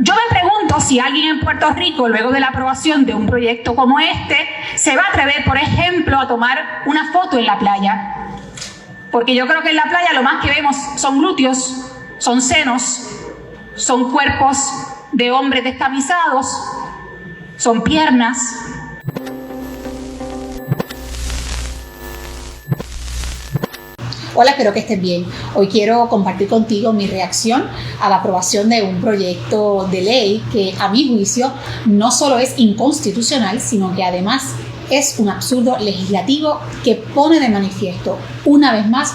Yo me pregunto si alguien en Puerto Rico, luego de la aprobación de un proyecto como este, se va a atrever, por ejemplo, a tomar una foto en la playa. Porque yo creo que en la playa lo más que vemos son glúteos, son senos, son cuerpos de hombres descamisados, son piernas. Hola, espero que estés bien. Hoy quiero compartir contigo mi reacción a la aprobación de un proyecto de ley que, a mi juicio, no solo es inconstitucional, sino que además es un absurdo legislativo que pone de manifiesto, una vez más,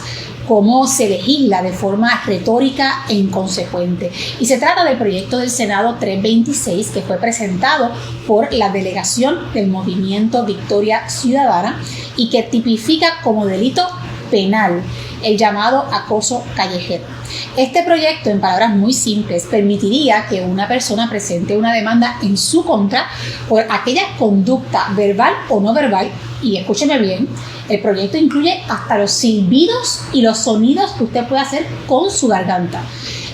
cómo se legisla de forma retórica e inconsecuente. Y se trata del proyecto del Senado 326 que fue presentado por la delegación del Movimiento Victoria Ciudadana y que tipifica como delito penal el llamado acoso callejero. Este proyecto, en palabras muy simples, permitiría que una persona presente una demanda en su contra por aquella conducta verbal o no verbal, y escúcheme bien, el proyecto incluye hasta los silbidos y los sonidos que usted puede hacer con su garganta,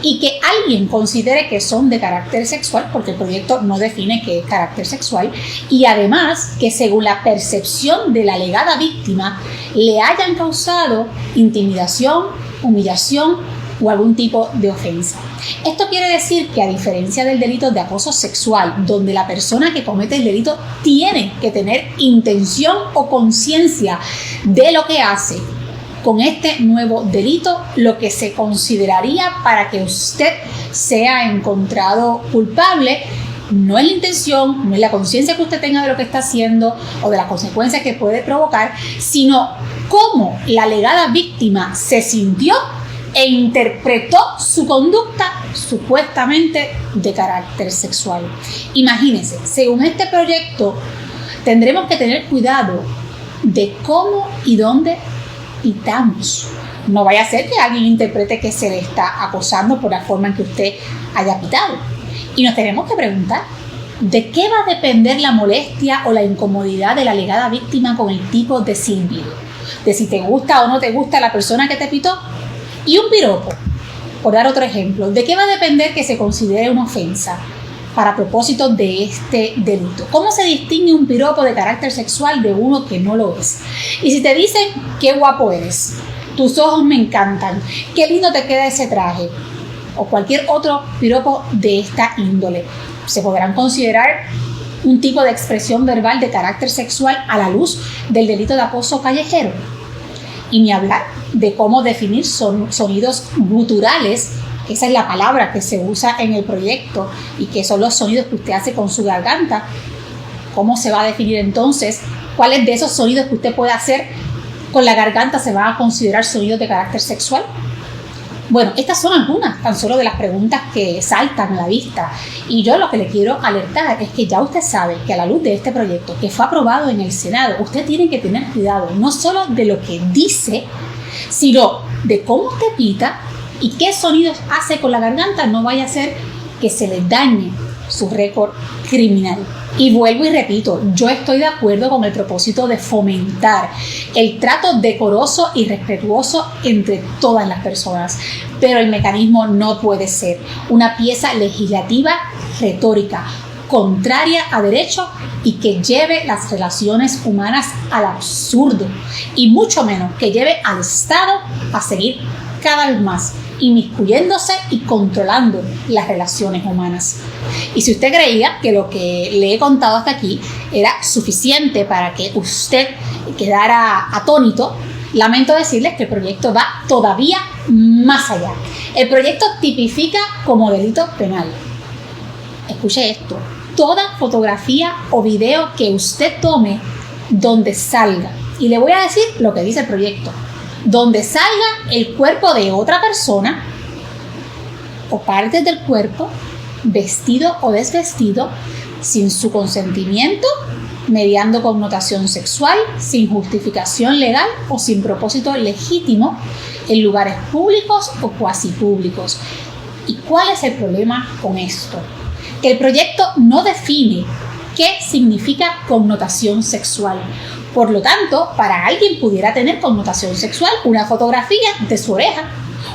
y que alguien considere que son de carácter sexual, porque el proyecto no define qué es carácter sexual, y además que según la percepción de la alegada víctima le hayan causado intimidación, humillación o algún tipo de ofensa. Esto quiere decir que, a diferencia del delito de acoso sexual, donde la persona que comete el delito tiene que tener intención o conciencia de lo que hace, con este nuevo delito, lo que se consideraría para que usted sea encontrado culpable no es la intención, no es la conciencia que usted tenga de lo que está haciendo o de las consecuencias que puede provocar, sino cómo la alegada víctima se sintió e interpretó su conducta supuestamente de carácter sexual. Imagínense, según este proyecto, tendremos que tener cuidado de cómo y dónde pitamos. No vaya a ser que alguien interprete que se le está acosando por la forma en que usted haya pitado. Y nos tenemos que preguntar, ¿de qué va a depender la molestia o la incomodidad de la alegada víctima con el tipo de silbido? ¿De si te gusta o no te gusta la persona que te pitó? Y un piropo, por dar otro ejemplo, ¿de qué va a depender que se considere una ofensa para propósitos de este delito? ¿Cómo se distingue un piropo de carácter sexual de uno que no lo es? Y si te dicen, qué guapo eres, tus ojos me encantan, qué lindo te queda ese traje, o cualquier otro piropo de esta índole, se podrán considerar un tipo de expresión verbal de carácter sexual a la luz del delito de acoso callejero. Y ni hablar de cómo definir sonidos guturales. Esa es la palabra que se usa en el proyecto y que son los sonidos que usted hace con su garganta. ¿Cómo se va a definir entonces cuáles de esos sonidos que usted puede hacer con la garganta se van a considerar sonidos de carácter sexual? Bueno, estas son algunas tan solo de las preguntas que saltan a la vista. Y yo lo que le quiero alertar es que ya usted sabe que, a la luz de este proyecto que fue aprobado en el Senado, usted tiene que tener cuidado no solo de lo que dice, sino de cómo usted pita y qué sonidos hace con la garganta. No vaya a ser que se le dañe su récord criminal. Y vuelvo y repito, yo estoy de acuerdo con el propósito de fomentar el trato decoroso y respetuoso entre todas las personas, pero el mecanismo no puede ser una pieza legislativa retórica, contraria a derecho y que lleve las relaciones humanas al absurdo, y mucho menos que lleve al Estado a seguir cada vez más inmiscuyéndose y controlando las relaciones humanas. Y si usted creía que lo que le he contado hasta aquí era suficiente para que usted quedara atónito, lamento decirles que el proyecto va todavía más allá. El proyecto tipifica como delito penal, escuche esto, toda fotografía o video que usted tome donde salga, y le voy a decir lo que dice el proyecto: donde salga el cuerpo de otra persona o partes del cuerpo, vestido o desvestido, sin su consentimiento, mediando connotación sexual, sin justificación legal o sin propósito legítimo, en lugares públicos o cuasi públicos. ¿Y cuál es el problema con esto? Que el proyecto no define qué significa connotación sexual. Por lo tanto, para alguien pudiera tener connotación sexual una fotografía de su oreja,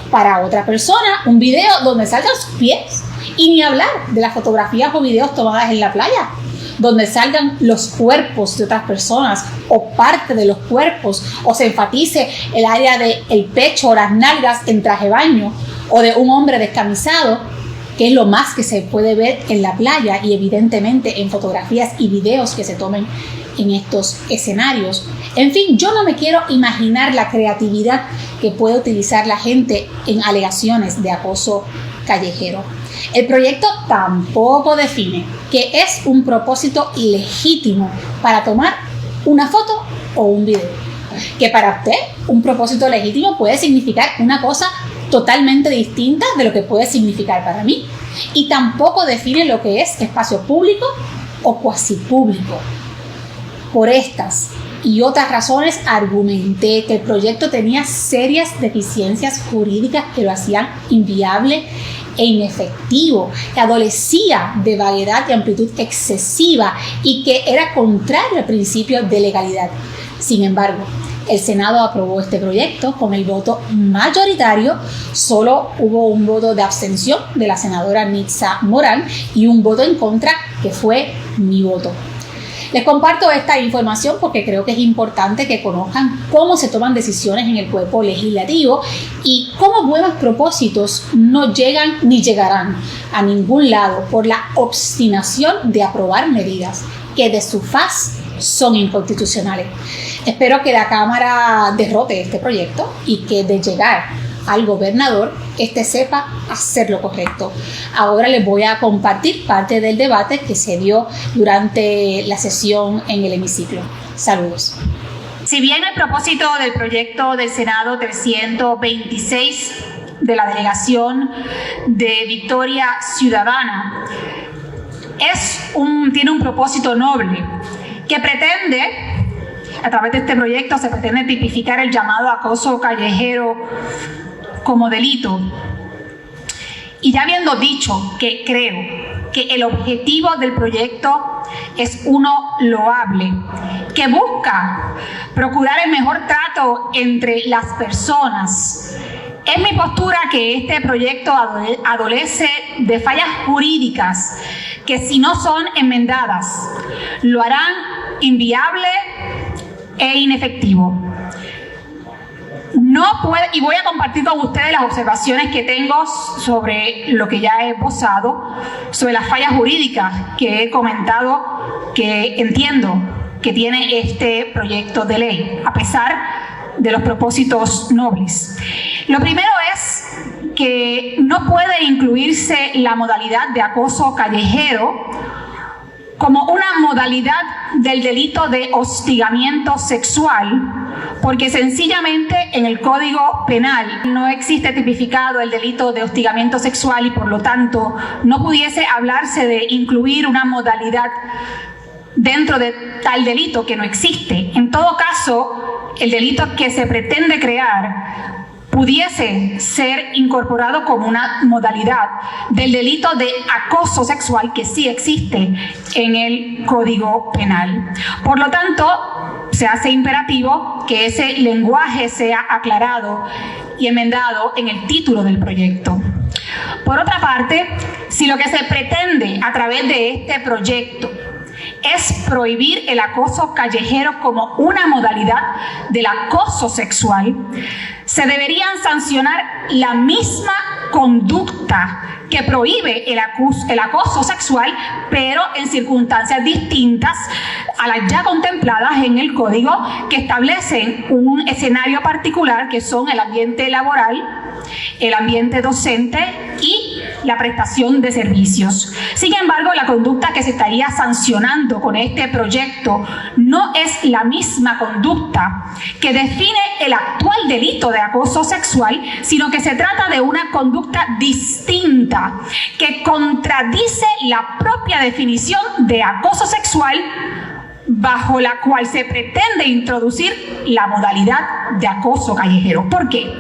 para otra persona un video donde salgan sus pies, Y ni hablar de las fotografías o videos tomadas en la playa, donde salgan los cuerpos de otras personas o parte de los cuerpos, o se enfatice el área del pecho o las nalgas en traje de baño, o de un hombre descamisado, que es lo más que se puede ver en la playa y evidentemente en fotografías y videos que se tomen en estos escenarios. En fin, yo no me quiero imaginar la creatividad que puede utilizar la gente en alegaciones de acoso callejero. El proyecto tampoco define que es un propósito legítimo para tomar una foto o un video. Que para usted un propósito legítimo puede significar una cosa totalmente distinta de lo que puede significar para mí. Y tampoco define lo que es espacio público o cuasi público. Por estas y otras razones argumenté que el proyecto tenía serias deficiencias jurídicas que lo hacían inviable e inefectivo, que adolecía de vaguedad y amplitud excesiva y que era contrario al principio de legalidad. Sin embargo, el Senado aprobó este proyecto con el voto mayoritario. Solo hubo un voto de abstención de la senadora Nitza Morán y un voto en contra, que fue mi voto. Les comparto esta información porque creo que es importante que conozcan cómo se toman decisiones en el cuerpo legislativo y cómo buenos propósitos no llegan ni llegarán a ningún lado por la obstinación de aprobar medidas que de su faz son inconstitucionales. Espero que la Cámara derrote este proyecto y que de llegar al gobernador, sepa hacer lo correcto. Ahora les voy a compartir parte del debate que se dio durante la sesión en el hemiciclo. Saludos. Si bien el propósito del proyecto del Senado 326 de la Delegación de Victoria Ciudadana tiene un propósito noble que pretende, a través de este proyecto se pretende tipificar el llamado acoso callejero como delito. Y ya habiendo dicho que creo que el objetivo del proyecto es uno loable, que busca procurar el mejor trato entre las personas, es mi postura que este proyecto adolece de fallas jurídicas que, si no son enmendadas, lo harán inviable e inefectivo. Y voy a compartir con ustedes las observaciones que tengo sobre lo que ya he esbozado, sobre las fallas jurídicas que he comentado, que entiendo que tiene este proyecto de ley, a pesar de los propósitos nobles. Lo primero es que no puede incluirse la modalidad de acoso callejero como una modalidad del delito de hostigamiento sexual, porque sencillamente en el Código Penal no existe tipificado el delito de hostigamiento sexual y por lo tanto no pudiese hablarse de incluir una modalidad dentro de tal delito que no existe. En todo caso, el delito que se pretende crear pudiese ser incorporado como una modalidad del delito de acoso sexual que sí existe en el Código Penal. Por lo tanto, se hace imperativo que ese lenguaje sea aclarado y enmendado en el título del proyecto. Por otra parte, si lo que se pretende a través de este proyecto es prohibir el acoso callejero como una modalidad del acoso sexual, se deberían sancionar la misma conducta que prohíbe el acoso sexual, pero en circunstancias distintas a las ya contempladas en el Código, que establecen un escenario particular que son el ambiente laboral, el ambiente docente y la prestación de servicios. Sin embargo, la conducta que se estaría sancionando con este proyecto no es la misma conducta que define el actual delito de acoso sexual, sino que se trata de una conducta distinta que contradice la propia definición de acoso sexual bajo la cual se pretende introducir la modalidad de acoso callejero. ¿Por qué?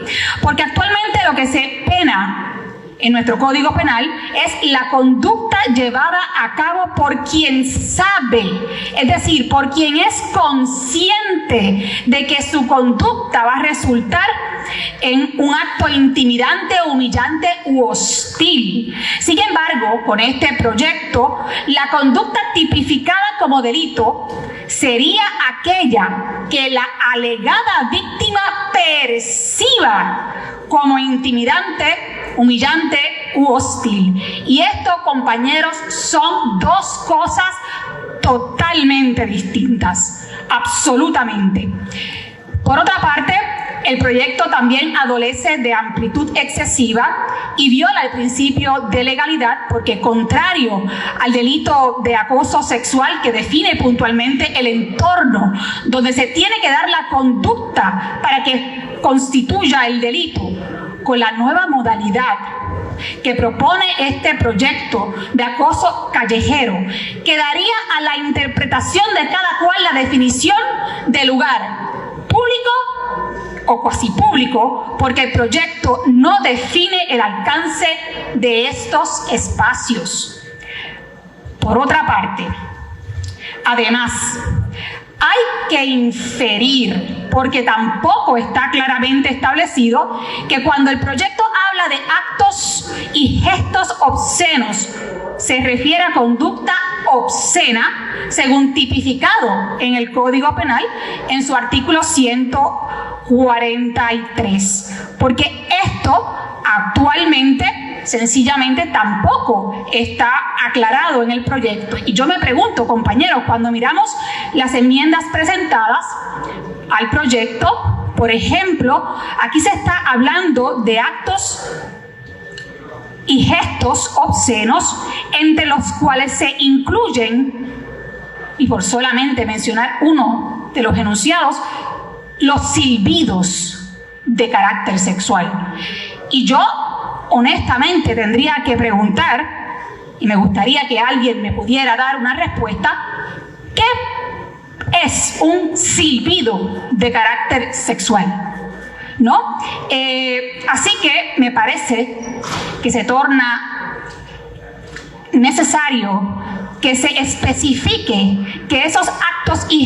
Porque actualmente lo que se pena en nuestro Código Penal es la conducta llevada a cabo por quien sabe, es decir, por quien es consciente de que su conducta va a resultar en un acto intimidante, humillante u hostil. Sin embargo, con este proyecto, la conducta tipificada como delito sería aquella que la alegada víctima perciba como intimidante, humillante u hostil. Y esto, compañeros, son dos cosas totalmente distintas, absolutamente. Por otra parte, el proyecto también adolece de amplitud excesiva y viola el principio de legalidad porque, contrario al delito de acoso sexual que define puntualmente el entorno donde se tiene que dar la conducta para que constituya el delito, con la nueva modalidad que propone este proyecto de acoso callejero, quedaría a la interpretación de cada cual la definición de lugar público o cuasi público, porque el proyecto no define el alcance de estos espacios. Por otra parte, además, hay que inferir, porque tampoco está claramente establecido, que cuando el proyecto habla de actos y gestos obscenos, se refiere a conducta obscena, según tipificado en el Código Penal en su artículo 143, porque esto actualmente sencillamente tampoco está aclarado en el proyecto. Y yo me pregunto, compañeros, cuando miramos las enmiendas presentadas al proyecto, por ejemplo, aquí se está hablando de actos y gestos obscenos, entre los cuales se incluyen, y por solamente mencionar uno de los enunciados, los silbidos de carácter sexual. Y yo honestamente tendría que preguntar, y me gustaría que alguien me pudiera dar una respuesta, ¿qué es un silbido de carácter sexual? ¿No? Así que me parece que se torna necesario que se especifique que esos actos y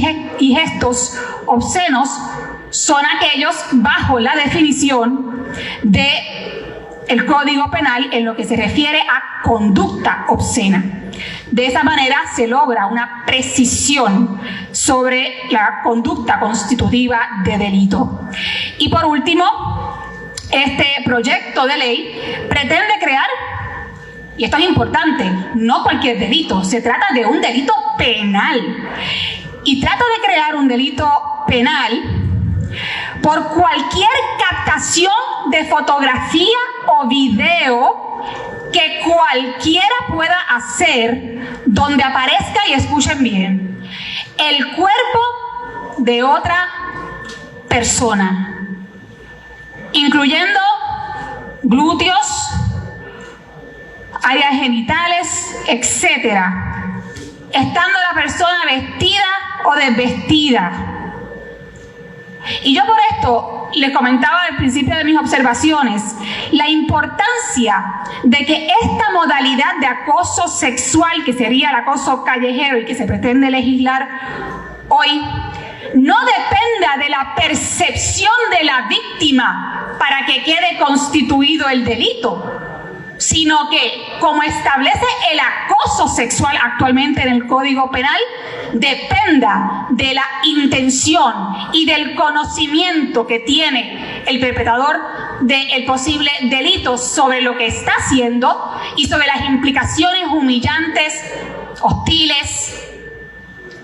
gestos obscenos son aquellos bajo la definición del Código Penal en lo que se refiere a conducta obscena. De esa manera se logra una precisión sobre la conducta constitutiva de delito. Y por último, este proyecto de ley pretende crear, y esto es importante, no cualquier delito, se trata de un delito penal. Y trata de crear un delito penal por cualquier captación de fotografía o video que cualquiera pueda hacer donde aparezca, y escuchen bien, el cuerpo de otra persona, incluyendo glúteos, áreas genitales, etcétera, estando la persona vestida o desvestida. Y yo por esto les comentaba al principio de mis observaciones la importancia de que esta modalidad de acoso sexual, que sería el acoso callejero y que se pretende legislar hoy, no dependa de la percepción de la víctima para que quede constituido el delito, sino que, como establece el acoso sexual actualmente en el Código Penal, dependa de la intención y del conocimiento que tiene el perpetrador del posible delito sobre lo que está haciendo y sobre las implicaciones humillantes, hostiles,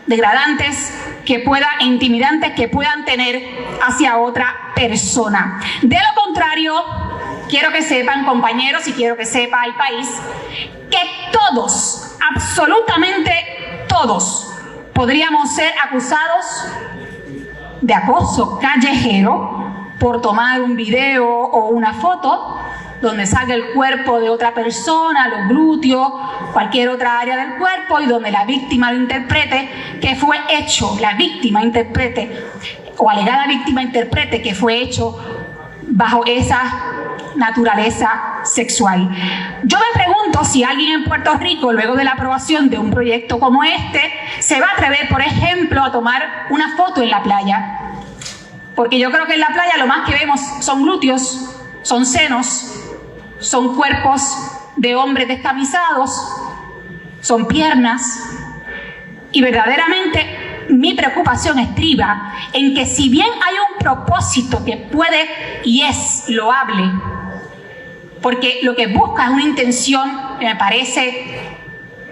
degradantes e intimidantes que puedan tener hacia otra persona. De lo contrario, quiero que sepan, compañeros, y quiero que sepa el país, que todos, absolutamente todos, podríamos ser acusados de acoso callejero por tomar un video o una foto donde salga el cuerpo de otra persona, los glúteos, cualquier otra área del cuerpo, y donde la víctima lo interprete que fue hecho, la víctima interprete, o alegada víctima interprete que fue hecho bajo esa naturaleza sexual. Yo me pregunto si alguien en Puerto Rico, luego de la aprobación de un proyecto como este, se va a atrever, por ejemplo, a tomar una foto en la playa. Porque yo creo que en la playa lo más que vemos son glúteos, son senos, son cuerpos de hombres descamisados, son piernas. Y verdaderamente mi preocupación estriba en que si bien hay un propósito que puede y es loable, porque lo que busca es una intención que me parece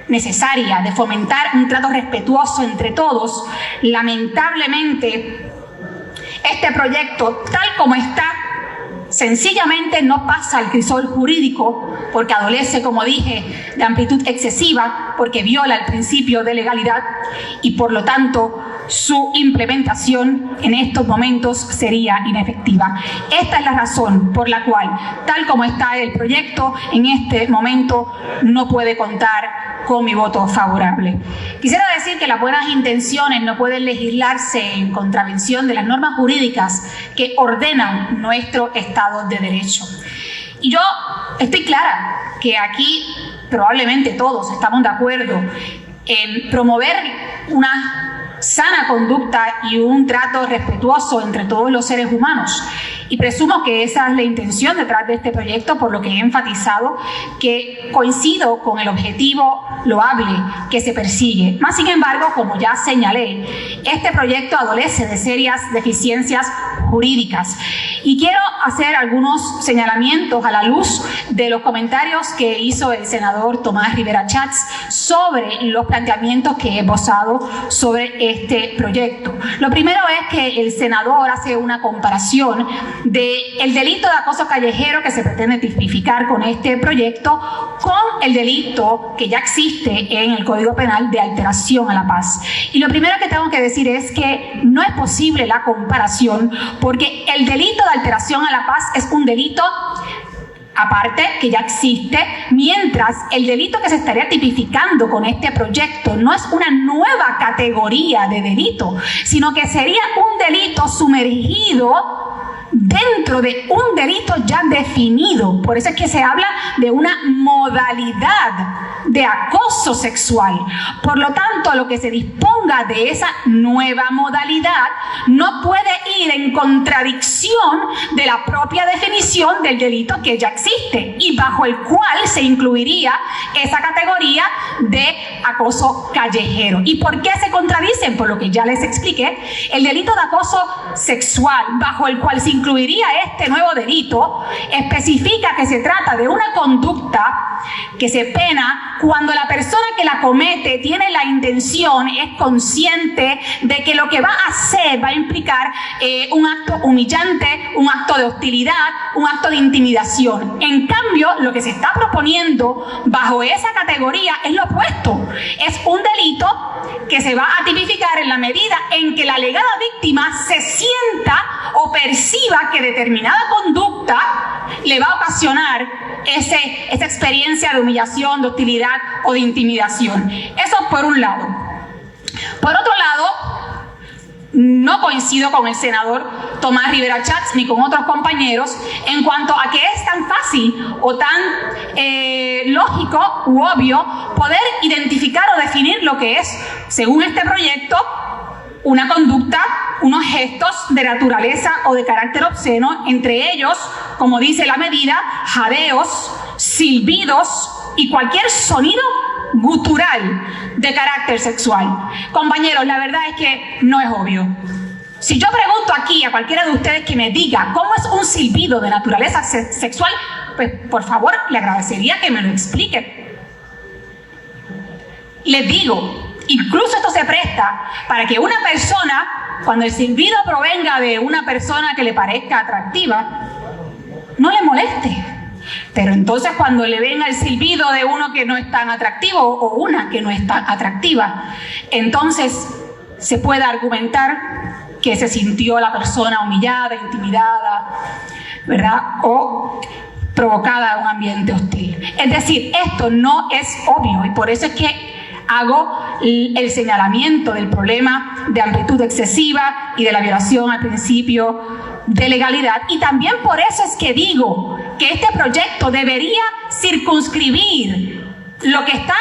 necesaria de fomentar un trato respetuoso entre todos, lamentablemente este proyecto tal como está sencillamente no pasa al crisol jurídico porque adolece, como dije, de amplitud excesiva, porque viola el principio de legalidad y por lo tanto su implementación en estos momentos sería inefectiva. Esta es la razón por la cual, tal como está el proyecto, en este momento no puede contar con mi voto favorable. Quisiera decir que las buenas intenciones no pueden legislarse en contravención de las normas jurídicas que ordenan nuestro Estado de Derecho. Y yo estoy clara que aquí probablemente todos estamos de acuerdo en promover una sana conducta y un trato respetuoso entre todos los seres humanos. Y presumo que esa es la intención detrás de este proyecto, por lo que he enfatizado que coincido con el objetivo loable que se persigue. Más sin embargo, como ya señalé, este proyecto adolece de serias deficiencias jurídicas. Y quiero hacer algunos señalamientos a la luz de los comentarios que hizo el senador Tomás Rivera Schatz sobre los planteamientos que he esbozado sobre este proyecto. Lo primero es que el senador hace una comparación del delito de acoso callejero que se pretende tipificar con este proyecto con el delito que ya existe en el Código Penal de alteración a la paz. Y lo primero que tengo que decir es que no es posible la comparación porque el delito de alteración a la paz es un delito aparte que ya existe, mientras el delito que se estaría tipificando con este proyecto no es una nueva categoría de delito, sino que sería un delito sumergido dentro de un delito ya definido. Por eso es que se habla de una modalidad de acoso sexual. Por lo tanto, lo que se disponga de esa nueva modalidad no puede ir en contradicción de la propia definición del delito que ya existe y bajo el cual se incluiría esa categoría de acoso callejero. ¿Y por qué se contradicen? Por lo que ya les expliqué, el delito de acoso sexual bajo el cual se incluiría este nuevo delito especifica que se trata de una conducta que se pena cuando la persona que la comete tiene la intención, es consciente de que lo que va a hacer va a implicar un acto humillante, un acto de hostilidad, un acto de intimidación. En cambio, lo que se está proponiendo bajo esa categoría es lo opuesto. Es un delito que se va a tipificar en la medida en que la alegada víctima se sienta o perciba que determinada conducta le va a ocasionar esa experiencia de humillación, de hostilidad o de intimidación. Eso por un lado. Por otro lado, no coincido con el senador Tomás Rivera Schatz ni con otros compañeros en cuanto a que es tan fácil o tan lógico u obvio poder identificar o definir lo que es, según este proyecto, una conducta, unos gestos de naturaleza o de carácter obsceno, entre ellos, como dice la medida, jadeos, silbidos y cualquier sonido gutural de carácter sexual. Compañeros, la verdad es que no es obvio. Si yo pregunto aquí a cualquiera de ustedes que me diga cómo es un silbido de naturaleza sexual, pues por favor le agradecería que me lo explique. Les digo, incluso esto se presta para que una persona, cuando el silbido provenga de una persona que le parezca atractiva, no le moleste. Pero entonces cuando le venga el silbido de uno que no es tan atractivo o una que no es tan atractiva, entonces se puede argumentar que se sintió la persona humillada, intimidada, ¿verdad? O provocada a un ambiente hostil. Es decir, esto no es obvio y por eso es que hago el señalamiento del problema de amplitud excesiva y de la violación al principio de legalidad. Y también por eso es que digo que este proyecto debería circunscribir lo que está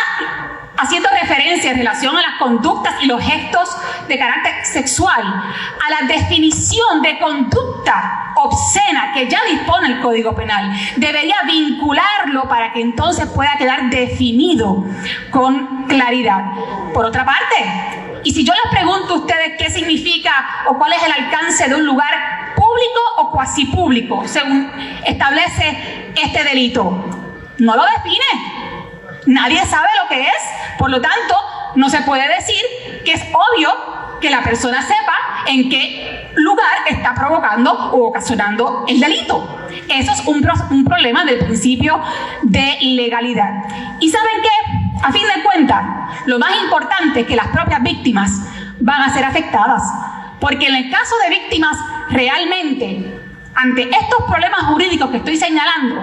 haciendo referencia en relación a las conductas y los gestos de carácter sexual, a la definición de conducta obscena que ya dispone el Código Penal. Debería vincularlo para que entonces pueda quedar definido con claridad. Por otra parte, y si yo les pregunto a ustedes qué significa o cuál es el alcance de un lugar público o cuasi público, según establece este delito, no lo define. Nadie sabe lo que es, por lo tanto, no se puede decir que es obvio que la persona sepa en qué lugar está provocando o ocasionando el delito. Eso es un problema del principio de legalidad. ¿Y saben qué? A fin de cuentas, lo más importante es que las propias víctimas van a ser afectadas, porque en el caso de víctimas realmente, ante estos problemas jurídicos que estoy señalando,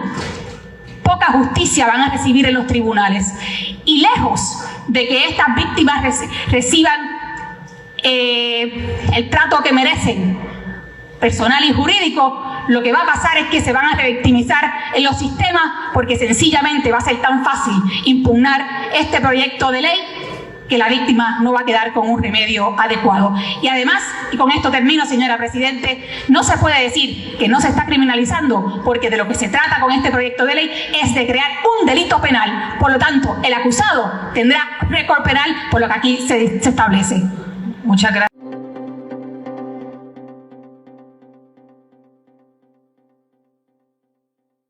poca justicia van a recibir en los tribunales. Y lejos de que estas víctimas reciban el trato que merecen, personal y jurídico, lo que va a pasar es que se van a revictimizar en los sistemas, porque sencillamente va a ser tan fácil impugnar este proyecto de ley que la víctima no va a quedar con un remedio adecuado. Y además, y con esto termino, señora Presidente, no se puede decir que no se está criminalizando, porque de lo que se trata con este proyecto de ley es de crear un delito penal. Por lo tanto, el acusado tendrá récord penal por lo que aquí se establece. Muchas gracias.